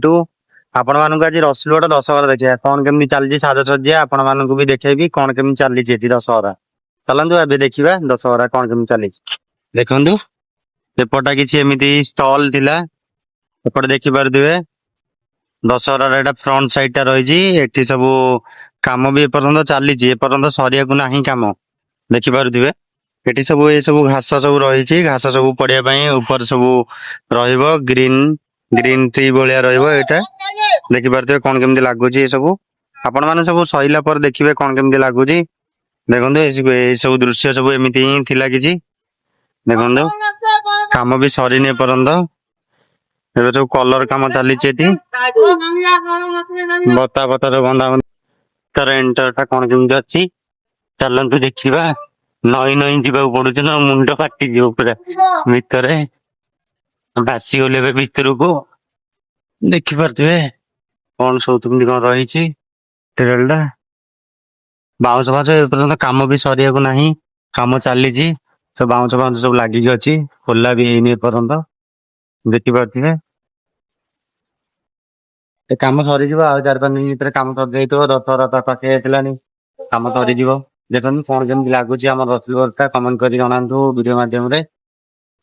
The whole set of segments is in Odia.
टू आपण मानक आज रसुलगड़ दशहरा देखा कौन केमी चलती साजसज्जा आपण मानक भी देखेबी कौन केमी चली दशहरा चलतु ए देखा दशहरा कौन केमी चली देखु एपटा किसी एमती स्टल थिला एपटे देखिपे दशहरार एटा फ्रंट साइड टा रही सब काम भी एपर्यंत चली एपर्यंत सरिया को नहीं कम देखिपे एटी सब ये सब घास सब रही घास सब पड़िया ऊपर सब ग्रीन ग्रीन ट्री भाया रहा देखिपे कौन केमी लगुच सब आपण मैंने सब सैला पर देखिए कौन केमी लगुच देखो ये सब दृश्य सब एमती ही थिला किसी देखो काम भी सरीनी एपर्यंत ଏବେ ସବୁ କଲର କାମ ଚାଲିଛି ଏଠି ବତା ବତାର ବନ୍ଧା ତାର ଏଣ୍ଟର ଟା କଣ କେମିତି ଅଛି ଚାଲନ୍ତୁ ଦେଖିବା ନଈ ନଈ ଯିବାକୁ ପଡୁଛି ନା ମୁଣ୍ଡ ଫାଟିଯିବ ପୁରା ଭିତରେ ଭାସିଗଲେ ଏବେ ଭିତରକୁ ଦେଖିପାରୁଥିବେ କଣ ସବୁ କେମିତି କଣ ରହିଛି ଟେରଲ ଟା ବାଉଁଶ ଫାଉଁଶ ଏପର୍ଯ୍ୟନ୍ତ କାମ ବି ସରିବାକୁ ନାହିଁ କାମ ଚାଲିଛି ସବୁ ବାଉଁଶ ଫାଉଁଶ ସବୁ ଲାଗିକି ଅଛି ଖୋଲା ବି ହେଇନି ଏପର୍ଯ୍ୟନ୍ତ ଦେଖିପାରୁଥିବେ ଏ କାମ ସରିଯିବ ଆଉ 4-5 ଦିନ ଭିତରେ କାମ ସରିଯାଇଥିବ ଦଶହରା ତା ପାଖେ ଆସିଲାନି କାମ ସରିଯିବ ଦେଖନ୍ତୁ କଣ କେମିତି ଲାଗୁଛି ଆମ ରସଲଗଡ଼ଟା କମେଣ୍ଟ କରି ଜଣାନ୍ତୁ ଭିଡିଓ ମାଧ୍ୟମରେ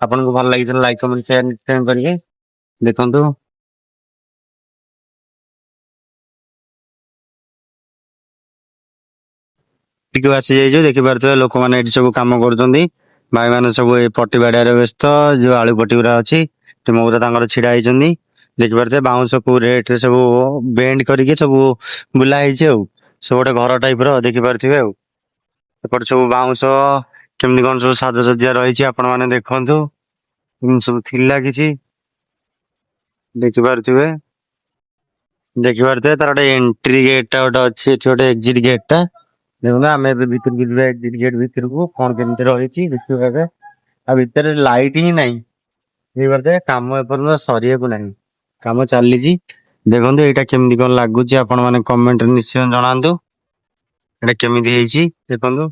ଆପଣଙ୍କୁ ଭଲ ଲାଗିଥିଲା ଲାଇକ୍ କମେଣ୍ଟ ସେୟାର କରିକି ଦେଖନ୍ତୁ ଟିକେ ଆସି ଯାଇଛୁ ଦେଖିପାରୁଥିବେ ଲୋକମାନେ ଏଠି ସବୁ କାମ କରୁଛନ୍ତି ଭାଇ ମାନେ ସବୁ ଏ ପଟି ବାଡିଆରେ ବ୍ୟସ୍ତ ଯୋଉ ଆଳୁ ପଟି ଗୁରା ଅଛି ମଉରା ତାଙ୍କର ଛିଡା ହେଇଛନ୍ତି ଦେଖିପାରୁଥିବେ ବାଉଁଶ କୁ ରେଟ୍ ରେ ସବୁ ବେଣ୍ଡ କରିକି ସବୁ ବୁଲା ହେଇଛି ଆଉ ସବୁ ଗୋଟେ ଘର ଟାଇପ ର ଦେଖିପାରୁଥିବେ ଆଉ ଏପଟେ ସବୁ ବାଉଁଶ କେମିତି କଣ ସବୁ ସାଜସଜ୍ଜା ରହିଛି ଆପଣ ମାନେ ଦେଖନ୍ତୁ ସବୁ ଥିଲା କିଛି ଦେଖିପାରୁଥିବେ ତାର ଗୋଟେ ଏଣ୍ଟ୍ରି ଗେଟ୍ ଟା ଗୋଟେ ଅଛି ଏଠି ଗୋଟେ ଏକ୍ଜିଟ୍ ଗେଟ୍ ଟା ଦେଖନ୍ତୁ ଆମେ ଏବେ ଭିତରକୁ ଯିବା ଏକ୍ଜିଟ୍ ଗେଟ୍ ଭିତରକୁ କଣ କେମିତି ରହିଛି ଦେଖିବା ଏବେ ଆଉ ଭିତରେ ଲାଇଟ୍ ହିଁ ନାହିଁ ଦେଖିପାରୁଥିବେ କାମ ଏପର୍ଯ୍ୟନ୍ତ ସରିବାକୁ ନାହିଁ କାମ ଚାଲିଛି ଦେଖନ୍ତୁ ଏଇଟା କେମିତି କଣ ଲାଗୁଛି ଆପଣ ମାନେ କମେଣ୍ଟରେ ନିଶ୍ଚୟ ଜଣାନ୍ତୁ ଏଇଟା କେମିତି ହେଇଛି ଦେଖନ୍ତୁ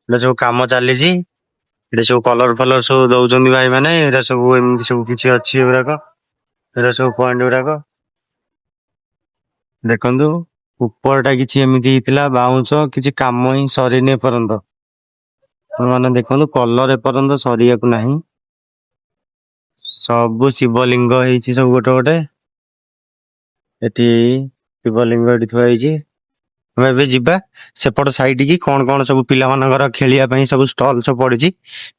ଏଇଟା ସବୁ କାମ ଚାଲିଛି ଏଇଟା ସବୁ କଲର ଫଲର ସବୁ ଦଉଛନ୍ତି ଭାଇ ମାନେ ଏଇଟା ସବୁ ଏମିତି ସବୁ କିଛି ଅଛି ଏଗୁଡାକ ଏଇଟା ସବୁ ପଏଣ୍ଟ ଗୁଡାକ ଦେଖନ୍ତୁ ଉପରଟା କିଛି ଏମିତି ହେଇଥିଲା ବାଉଁଶ କିଛି କାମ ହିଁ ସରିନି ଏପର୍ଯ୍ୟନ୍ତ ମାନେ ଦେଖନ୍ତୁ କଲର ଏପର୍ଯ୍ୟନ୍ତ ସରିବାକୁ ନାହିଁ ସବୁ ଶିବଲିଙ୍ଗ ହେଇଛି ସବୁ ଗୋଟେ ଗୋଟେ ଏଠି ଶିବଲିଙ୍ଗ ଏଠି ଥୁଆ ହେଇଛି ଆମେ ଏବେ ଯିବା ସେପଟ ସାଇଡ କି କଣ କଣ ସବୁ ପିଲାମାନଙ୍କର ଖେଳିବା ପାଇଁ ସବୁ ଷ୍ଟଲ ସବୁ ପଡିଛି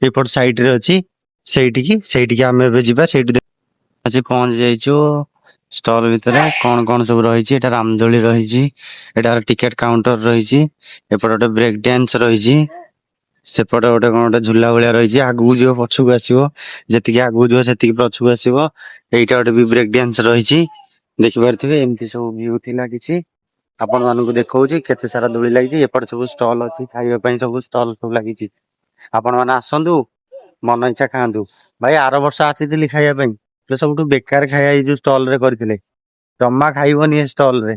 ଏପଟ ସାଇଡ ରେ ଅଛି ସେଇଠିକି ଆମେ ଏବେ ଯିବା ସେଇଠି ଆସି ପହଞ୍ଚି ଯାଇଛୁ ଷ୍ଟଲ ଭିତରେ କଣ କଣ ସବୁ ରହିଛି ଏଟା ରାମଦୋଳି ରହିଛି ଏଟା ଟିକେଟ କାଉଣ୍ଟର ରହିଛି ଏପଟେ ଗୋଟେ ବ୍ରେକ୍ ଡ୍ୟାନ୍ସ ରହିଛି ସେପଟେ ଗୋଟେ କଣ ଗୋଟେ ଝୁଲା ଭଳିଆ ରହିଛି ଆଗକୁ ଯିବ ପଛକୁ ଆସିବ ଯେତିକି ଆଗକୁ ଯିବ ସେତିକି ପଛକୁ ଆସିବ ଏଇଟା ଗୋଟେ ବି ବ୍ରେକ୍ ଡ୍ୟାନ୍ସ ରହିଛି ଦେଖିପାରୁଥିବେ ଏମିତି ସବୁ ଭିଉ ଥିଲା କିଛି ଆପଣ ମାନଙ୍କୁ ଦେଖଉଛି କେତେ ସାରା ଦୋଳି ଲାଗିଛି ଏପଟେ ସବୁ ଷ୍ଟଲ ଅଛି ଖାଇବା ପାଇଁ ସବୁ ଷ୍ଟଲ ସବୁ ଲାଗିଛି ଆପଣ ମାନେ ଆସନ୍ତୁ ମନ ଇଚ୍ଛା ଖାଆନ୍ତୁ ଭାଇ ଆର ବର୍ଷ ଆସିଥିଲି ଖାଇବା ପାଇଁ ସବୁଠୁ ବେକାର ଖାଇବା ଏଇ ଯୋଉ ଷ୍ଟଲ ରେ କରିଥିଲେ ଜମା ଖାଇବନି ଏ ଷ୍ଟଲ ରେ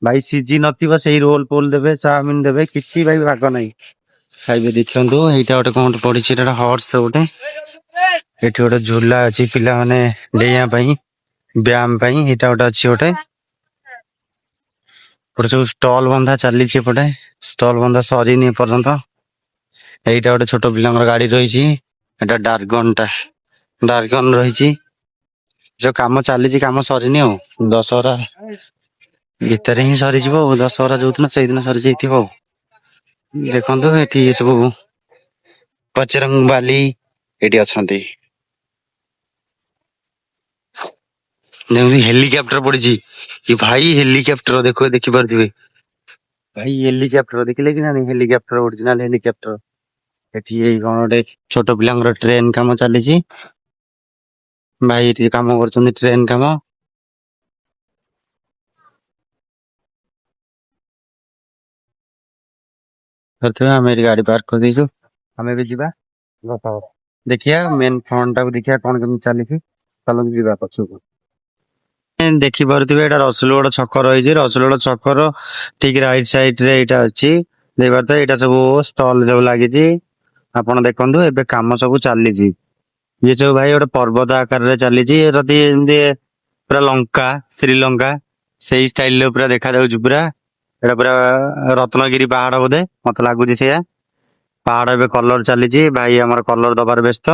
ଭାଇ ସିଝି ନଥିବ ସେଇ ରୋଲ ଫୋଲ ଦେବେ ଚାଉମିନ ଦେବେ କିଛି ଭାଇ ଭାଗ ନାହିଁ ଖାଇବେ ଦେଖନ୍ତୁ ଏଇଟା ଗୋଟେ କଣ ପଡିଛି ଏଟା ହର୍ସ ଗୋଟେ ଏଠି ଗୋଟେ ଝୁଲା ଅଛି ପିଲାମାନେ ଡେଇଁବା ପାଇଁ ବ୍ୟାୟାମ ପାଇଁ ଏଇଟା ଗୋଟେ ଅଛି ଗୋଟେ ସବୁ ଷ୍ଟଲ ବନ୍ଧା ଚାଲିଛି ଏପଟେ ଷ୍ଟଲ ବନ୍ଧା ସରିନି ଏପର୍ଯ୍ୟନ୍ତ ଏଇଟା ଗୋଟେ ଛୋଟ ପିଲାଙ୍କର ଗାଡି ରହିଛି ଏଟା ଡାର୍ଗନ ରହିଛି ଯୋଉ କାମ ଚାଲିଛି କାମ ସରିନି ଆଉ ଦଶହରା ଭିତରେ ହିଁ ସରିଯିବ ଆଉ ଦଶହରା ଯୋଉଦିନ ସେଇଦିନ ସରିଯାଇଥିବ ଆଉ ଦେଖନ୍ତୁ ଏଠି ସବୁ ବଜରଙ୍ଗ ବାଲି ଏଠି ଅଛନ୍ତି ଯେମିତି ହେଲିକପ୍ଟର ପଡିଛି କି ଭାଇ ହେଲିକପ୍ଟର ଦେଖିପାରୁଥିବେ ଭାଇ ହେଲିକପ୍ଟର ଦେଖିଲେ କି ନା ହେଲିକପ୍ଟର ଅରିଜିନାଲ ହେଲିକପ୍ଟର ଏଠି ଏଇ କଣ ଗୋଟେ ଛୋଟ ପିଲାଙ୍କର ଟ୍ରେନ କାମ ଚାଲିଛି ଭାଇ ଏଠି କାମ କରୁଛନ୍ତି ଟ୍ରେନ କାମ ଆମେ ଏଠି ଗାଡି ପାର୍କ କରିଦେଇଛୁ ଆମେ ବି ଯିବା ଦେଖିବା ମେନ୍ ଫ୍ରଣ୍ଟ ଟାକୁ ଦେଖିବା କଣ କେମିତି ଚାଲିଛି ଚାଲନ୍ତୁ ଯିବା ପଛକୁ ଦେଖିପାରୁଥିବେ ଏଇଟା ରସୁଲଗଡ଼ ଛକ ରହିଛି ରସୁଲଗଡ଼ ଛକର ଠିକ ରାଇଟ ସାଇଡ ରେ ଏଇଟା ଅଛି ଦେଖିପାରୁଥିବେ ଏଇଟା ସବୁ ଷ୍ଟଲ ସବୁ ଲାଗିଛି ଆପଣ ଦେଖନ୍ତୁ ଏବେ କାମ ସବୁ ଚାଲିଛି ଇଏ ସବୁ ଭାଇ ଗୋଟେ ପର୍ବତ ଆକାରରେ ଚାଲିଛି ଯଦି ଏମିତି पूरा लंका श्रीलंका सेई स्टाइल रे पूरा देखा जाउची पूरा एटा पूरा रत्नगिरी पहाड़ बोधे मत लागुची से पहाड़ एबे कलर चली भाई हमर कलर दबार व्यस्त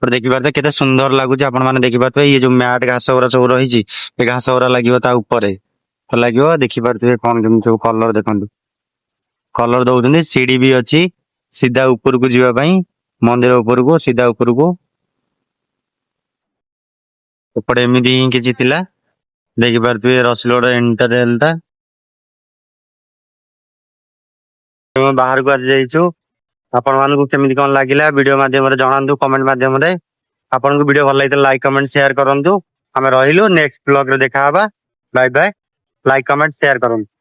पर देखि पारते केते सुंदर लागुची आपण माने देखि पारते ये जो मैट घास गुरा सब रहिची ए घास गुरा लागिवो ता ऊपर तो लागिवो देखि पारते कोन केम सब कलर देखंतु कलर दउछन्ती सीढ़ी भी अछि सीधा ऊपर को जीवा पई मंदिर ऊपर को सीधा ऊपर को एपटे एमिदी ही किछि थिला देखि पारते रसलोड इंटरएल ता हम बाहर को आज जाइछु आपण मानकु केमिति कोन लागिला वीडियो माध्यम रे जणांतु कमेंट माध्यम रे आपण को वीडियो भल लागिते लाइक कमेंट शेयर करंतु हमें रहिलु नेक्स्ट ब्लॉग रे देखा हबा bye bye like comment share करंतु।